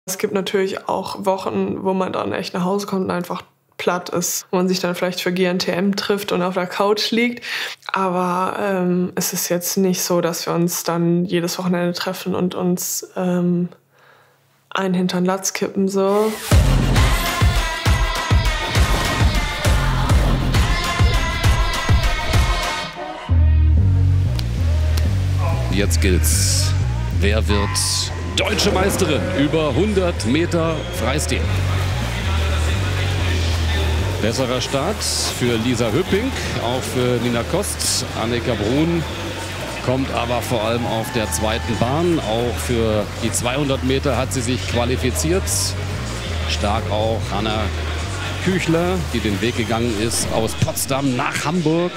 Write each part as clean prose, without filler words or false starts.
Es gibt natürlich auch Wochen, wo man dann echt nach Hause kommt und einfach platt ist, wo man sich dann vielleicht für GNTM trifft und auf der Couch liegt. Aber es ist jetzt nicht so, dass wir uns dann jedes Wochenende treffen und uns einen hintern Latz kippen. So. Jetzt gilt's. Wer wird deutsche Meisterin über 100 Meter Freistil? Besserer Start für Lisa Höpping, auch für Nina Kost. Annika Brun kommt aber vor allem auf der zweiten Bahn. Auch für die 200 Meter hat sie sich qualifiziert. Stark auch Hanna Küchler, die den Weg gegangen ist aus Potsdam nach Hamburg.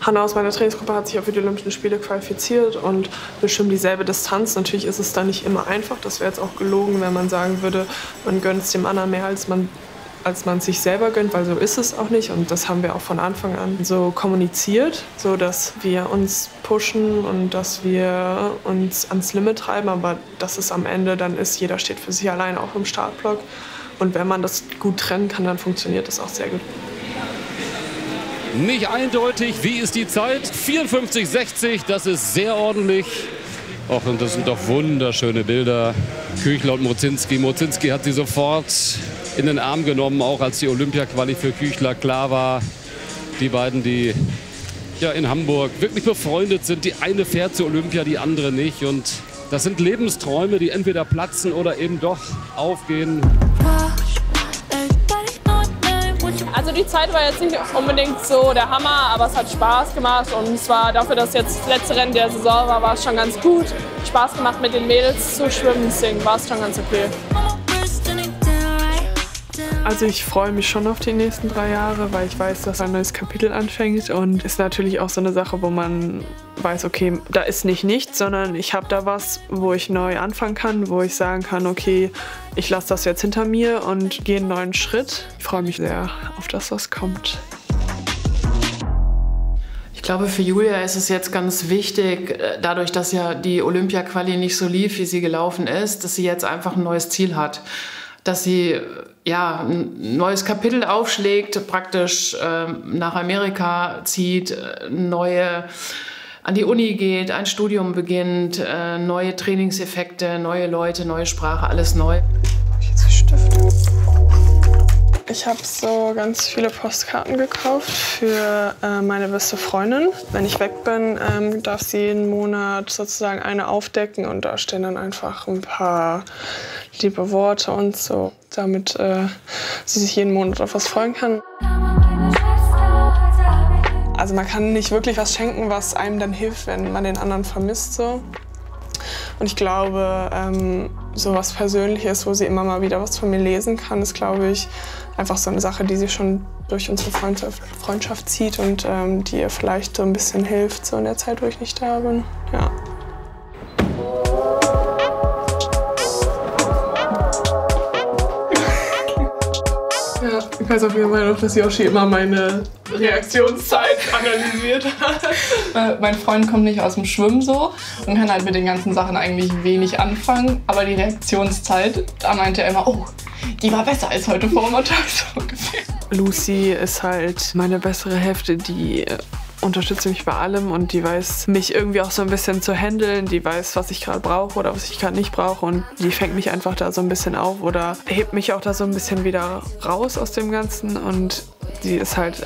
Hanna aus meiner Trainingsgruppe hat sich auch für die Olympischen Spiele qualifiziert und bestimmt dieselbe Distanz. Natürlich ist es da nicht immer einfach. Das wäre jetzt auch gelogen, wenn man sagen würde, man gönnt es dem anderen mehr, als man sich selber gönnt, weil so ist es auch nicht. Und das haben wir auch von Anfang an so kommuniziert, so dass wir uns pushen und dass wir uns ans Limit treiben. Aber dass es am Ende dann ist, jeder steht für sich allein auch im Startblock. Und wenn man das gut trennen kann, dann funktioniert das auch sehr gut. Nicht eindeutig, wie ist die Zeit? 54,60, das ist sehr ordentlich. Och, und das sind doch wunderschöne Bilder. Küchler und Mozinski. Mozinski hat sie sofort in den Arm genommen, auch als die Olympia-Quali für Küchler klar war. Die beiden, die ja in Hamburg wirklich befreundet sind. Die eine fährt zur Olympia, die andere nicht. Und das sind Lebensträume, die entweder platzen oder eben doch aufgehen. Also die Zeit war jetzt nicht unbedingt so der Hammer, aber es hat Spaß gemacht und es war dafür, dass jetzt das letzte Rennen der Saison war, war es schon ganz gut. Spaß gemacht mit den Mädels zu schwimmen, deswegen war es schon ganz okay. Also ich freue mich schon auf die nächsten 3 Jahre, weil ich weiß, dass ein neues Kapitel anfängt und ist natürlich auch so eine Sache, wo man weiß, okay, da ist nicht nichts, sondern ich habe da was, wo ich neu anfangen kann, wo ich sagen kann, okay, ich lasse das jetzt hinter mir und gehe einen neuen Schritt. Ich freue mich sehr auf das, was kommt. Ich glaube, für Julia ist es jetzt ganz wichtig, dadurch, dass ja die Olympia-Quali nicht so lief, wie sie gelaufen ist, dass sie jetzt einfach ein neues Ziel hat. Dass sie ja, ein neues Kapitel aufschlägt, praktisch nach Amerika zieht, an die Uni geht, ein Studium beginnt, neue Trainingseffekte, neue Leute, neue Sprache, alles neu. Jetzt die Stifte. Ich habe so ganz viele Postkarten gekauft für meine beste Freundin. Wenn ich weg bin, darf sie jeden Monat sozusagen eine aufdecken und da stehen dann einfach ein paar liebe Worte und so, damit sie sich jeden Monat auf was freuen kann. Also man kann nicht wirklich was schenken, was einem dann hilft, wenn man den anderen vermisst. So. Und ich glaube, so was Persönliches, wo sie immer mal wieder was von mir lesen kann, ist, glaube ich, einfach so eine Sache, die sie schon durch unsere Freundschaft zieht und die ihr vielleicht so ein bisschen hilft, so in der Zeit, wo ich nicht da bin. Ja. Ja, ich weiß auf jeden Fall noch, dass Yoshi immer meine Reaktionszeit analysiert hat. Mein Freund kommt nicht aus dem Schwimmen so und kann halt mit den ganzen Sachen eigentlich wenig anfangen. Aber die Reaktionszeit, da meinte er immer, oh, die war besser als heute Vormittag, so ungefähr. Lucy ist halt meine bessere Hälfte, die unterstützt mich bei allem und die weiß, mich irgendwie auch so ein bisschen zu handeln. Die weiß, was ich gerade brauche oder was ich gerade nicht brauche und die fängt mich einfach da so ein bisschen auf oder hebt mich auch da so ein bisschen wieder raus aus dem Ganzen und die ist halt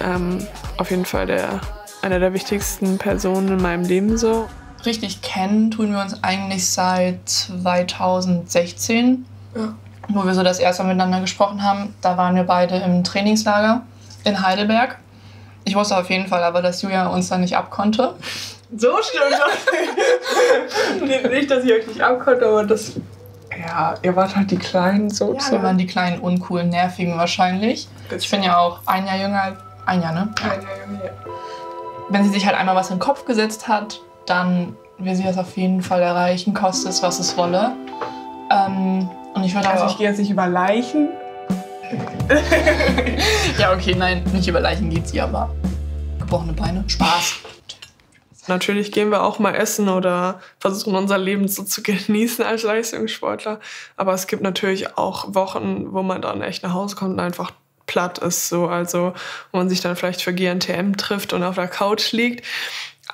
auf jeden Fall eine der wichtigsten Personen in meinem Leben so. Richtig kennen tun wir uns eigentlich seit 2016, ja. Wo wir so das erste Mal miteinander gesprochen haben. Da waren wir beide im Trainingslager in Heidelberg. Ich wusste auf jeden Fall aber, dass Julia uns da nicht abkonnte. So stimmt. Nicht, dass ich euch nicht abkonnte, aber das... Ja, ihr wart halt die Kleinen so. Ja, wir waren die kleinen, uncoolen, nervigen wahrscheinlich. Ich bin ja auch ein Jahr jünger. Ein Jahr, ne? Ein Jahr jünger, ja. Wenn sie sich halt einmal was in den Kopf gesetzt hat, dann will sie das auf jeden Fall erreichen, koste es, was es wolle. Und ich würde also ich gehe jetzt nicht über Leichen. Ja, okay, nein, nicht über Leichen geht sie, aber gebrochene Beine. Spaß. Natürlich gehen wir auch mal essen oder versuchen unser Leben so zu genießen als Leistungssportler. Aber es gibt natürlich auch Wochen, wo man dann echt nach Hause kommt und einfach platt ist. So. Also wo man sich dann vielleicht für GNTM trifft und auf der Couch liegt.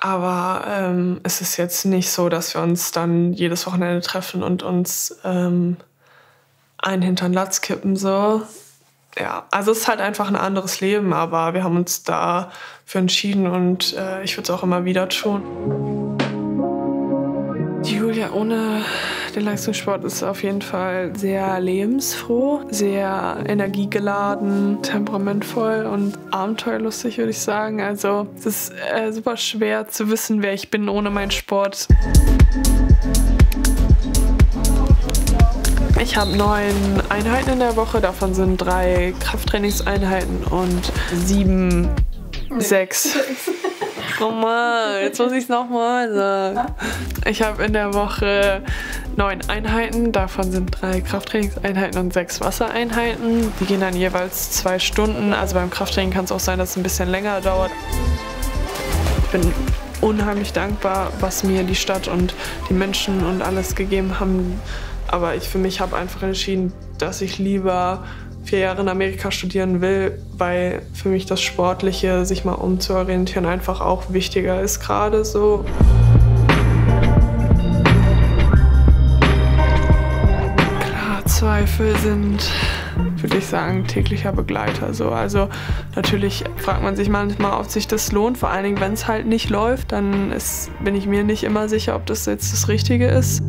Aber es ist jetzt nicht so, dass wir uns dann jedes Wochenende treffen und uns einen hinter den Latz kippen. So. Ja, also es ist halt einfach ein anderes Leben, aber wir haben uns dafür entschieden und ich würde es auch immer wieder tun. Die Julia ohne den Leistungssport ist auf jeden Fall sehr lebensfroh, sehr energiegeladen, temperamentvoll und abenteuerlustig, würde ich sagen. Also es ist super schwer zu wissen, wer ich bin ohne meinen Sport. Ich habe 9 Einheiten in der Woche, davon sind 3 Krafttrainingseinheiten und 7, 6. Oh Mann, jetzt muss ich es nochmal sagen. Ich habe in der Woche 9 Einheiten, davon sind 3 Krafttrainingseinheiten und 6 Wassereinheiten. Die gehen dann jeweils 2 Stunden, also beim Krafttraining kann es auch sein, dass es ein bisschen länger dauert. Ich bin unheimlich dankbar, was mir die Stadt und die Menschen und alles gegeben haben. Aber ich für mich habe einfach entschieden, dass ich lieber 4 Jahre in Amerika studieren will, weil für mich das Sportliche, sich mal umzuorientieren, einfach auch wichtiger ist gerade so. Klar, Zweifel sind, würde ich sagen, täglicher Begleiter. So. Also natürlich fragt man sich manchmal, ob sich das lohnt, vor allen Dingen, wenn es halt nicht läuft, dann bin ich mir nicht immer sicher, ob das jetzt das Richtige ist.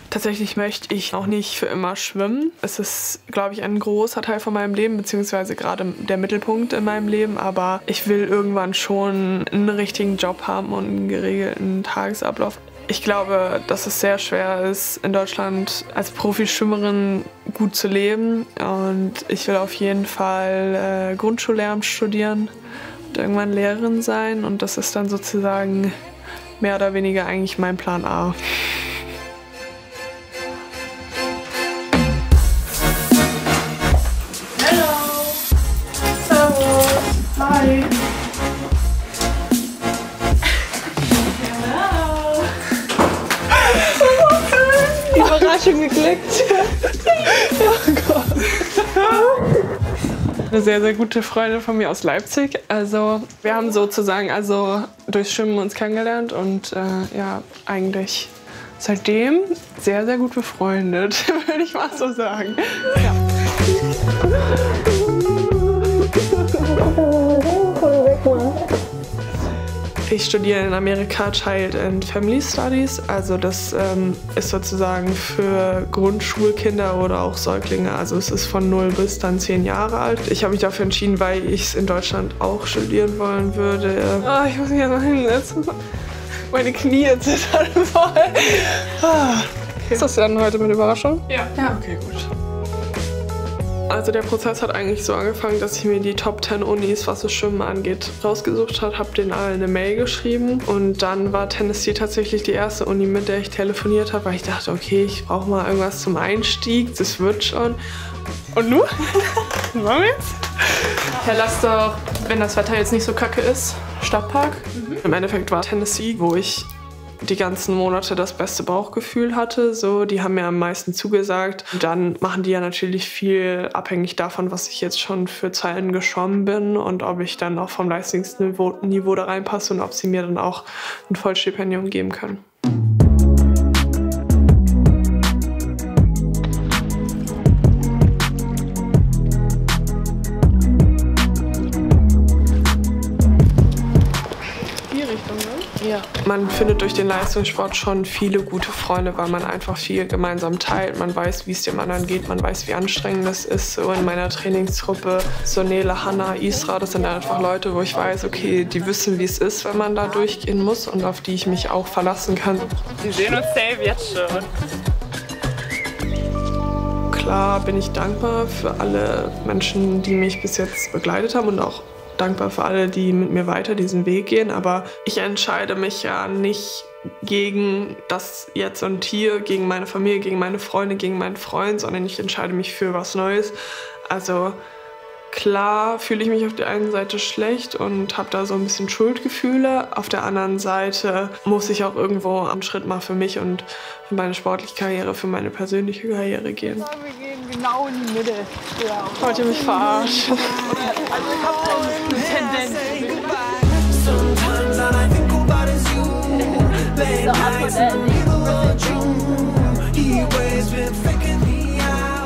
Tatsächlich möchte ich auch nicht für immer schwimmen. Es ist, glaube ich, ein großer Teil von meinem Leben, beziehungsweise gerade der Mittelpunkt in meinem Leben. Aber ich will irgendwann schon einen richtigen Job haben und einen geregelten Tagesablauf. Ich glaube, dass es sehr schwer ist, in Deutschland als Profischwimmerin gut zu leben. Und ich will auf jeden Fall Grundschullehramt studieren und irgendwann Lehrerin sein. Und das ist dann sozusagen mehr oder weniger eigentlich mein Plan A. Hi. Die Überraschung geklickt. Oh Gott. Eine sehr, sehr gute Freundin von mir aus Leipzig. Also wir haben sozusagen durch Schwimmen uns kennengelernt und ja, eigentlich seitdem sehr, sehr gut befreundet, würde ich mal so sagen. Ja. Ich studiere in Amerika Child and Family Studies, also das ist sozusagen für Grundschulkinder oder auch Säuglinge, also es ist von 0 bis dann 10 Jahre alt. Ich habe mich dafür entschieden, weil ich es in Deutschland auch studieren wollen würde. Oh, ich muss mich ja noch hinsetzen. Meine Knie zittern voll. Okay. Ist das dann heute mit Überraschung? Ja. Okay, gut. Also der Prozess hat eigentlich so angefangen, dass ich mir die Top 10 Unis, was das Schwimmen angeht, rausgesucht habe, habe denen allen eine Mail geschrieben und dann war Tennessee tatsächlich die erste Uni, mit der ich telefoniert habe, weil ich dachte, okay, ich brauche mal irgendwas zum Einstieg, das wird schon. Und nun? Was machen wir jetzt? Ja, lass doch, wenn das Wetter jetzt nicht so kacke ist, Stadtpark. Im Endeffekt war Tennessee, wo ich die ganzen Monate das beste Bauchgefühl hatte. So, die haben mir am meisten zugesagt. Dann machen die ja natürlich viel abhängig davon, was ich jetzt schon für Zeiten geschwommen bin und ob ich dann auch vom Leistungsniveau da reinpasse und ob sie mir dann auch ein Vollstipendium geben können. Ja. Man findet durch den Leistungssport schon viele gute Freunde, weil man einfach viel gemeinsam teilt. Man weiß, wie es dem anderen geht, man weiß, wie anstrengend das ist. So in meiner Trainingsgruppe, so Nele, Hanna, Isra, das sind einfach Leute, wo ich weiß, okay, die wissen, wie es ist, wenn man da durchgehen muss und auf die ich mich auch verlassen kann. Wir sehen uns safe jetzt schon. Klar bin ich dankbar für alle Menschen, die mich bis jetzt begleitet haben und auch dankbar für alle, die mit mir weiter diesen Weg gehen. Aber ich entscheide mich ja nicht gegen das Jetzt und Hier, gegen meine Familie, gegen meine Freunde, gegen meinen Freund, sondern ich entscheide mich für was Neues. Also klar fühle ich mich auf der einen Seite schlecht und habe da so ein bisschen Schuldgefühle. Auf der anderen Seite muss ich auch irgendwo einen Schritt mal für mich und für meine sportliche Karriere, für meine persönliche Karriere gehen. Wir gehen genau in die Mitte. Ja. Wollt ihr mich verarschen? Also ich habe so eine Tendenz.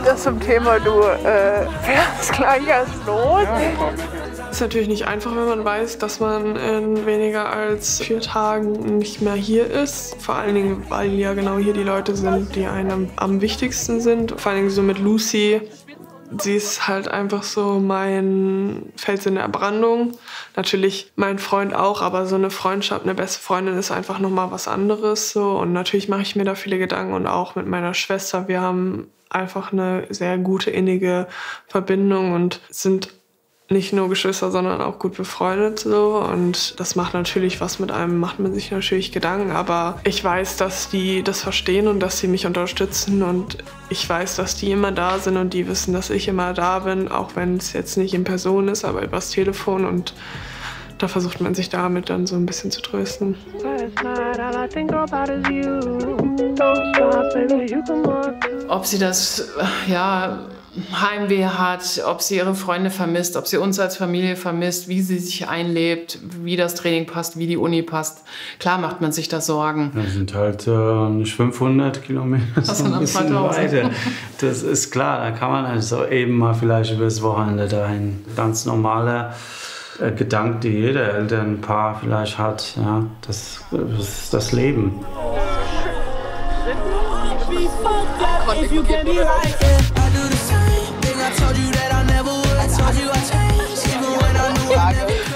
Das zum Thema, du fährst gleich erst los. Es ist natürlich nicht einfach, wenn man weiß, dass man in weniger als 4 Tagen nicht mehr hier ist. Vor allen Dingen, weil ja genau hier die Leute sind, die einem am wichtigsten sind. Vor allen Dingen so mit Lucy. Sie ist halt einfach so mein Fels in der Brandung. Natürlich mein Freund auch, aber so eine Freundschaft, eine beste Freundin ist einfach nochmal was anderes. So. Und natürlich mache ich mir da viele Gedanken und auch mit meiner Schwester. Wir haben einfach eine sehr gute, innige Verbindung und sind nicht nur Geschwister, sondern auch gut befreundet so. Und das macht natürlich was mit einem, macht man sich natürlich Gedanken. Aber ich weiß, dass die das verstehen und dass sie mich unterstützen. Und ich weiß, dass die immer da sind und die wissen, dass ich immer da bin, auch wenn es jetzt nicht in Person ist, aber übers Telefon. Und da versucht man sich damit dann so ein bisschen zu trösten. Ob sie das, Heimweh hat, ob sie ihre Freunde vermisst, ob sie uns als Familie vermisst, wie sie sich einlebt, wie das Training passt, wie die Uni passt. Klar macht man sich da Sorgen. Das sind halt nicht 500 Kilometer, so ein bisschen weiter. Das ist klar, da kann man also eben mal vielleicht übers Wochenende dahin. Ganz normaler Gedanke, die jeder Elternpaar vielleicht hat. Ja, das ist das Leben.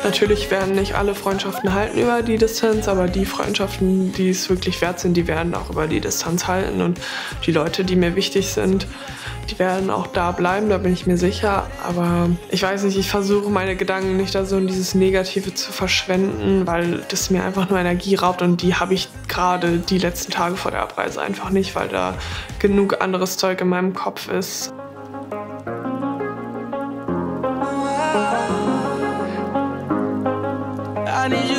Natürlich werden nicht alle Freundschaften halten über die Distanz, aber die Freundschaften, die es wirklich wert sind, die werden auch über die Distanz halten. Und die Leute, die mir wichtig sind, die werden auch da bleiben, da bin ich mir sicher. Aber ich weiß nicht, ich versuche meine Gedanken nicht da so in dieses Negative zu verschwenden, weil das mir einfach nur Energie raubt und die habe ich gerade die letzten Tage vor der Abreise einfach nicht, weil da genug anderes Zeug in meinem Kopf ist. I need you.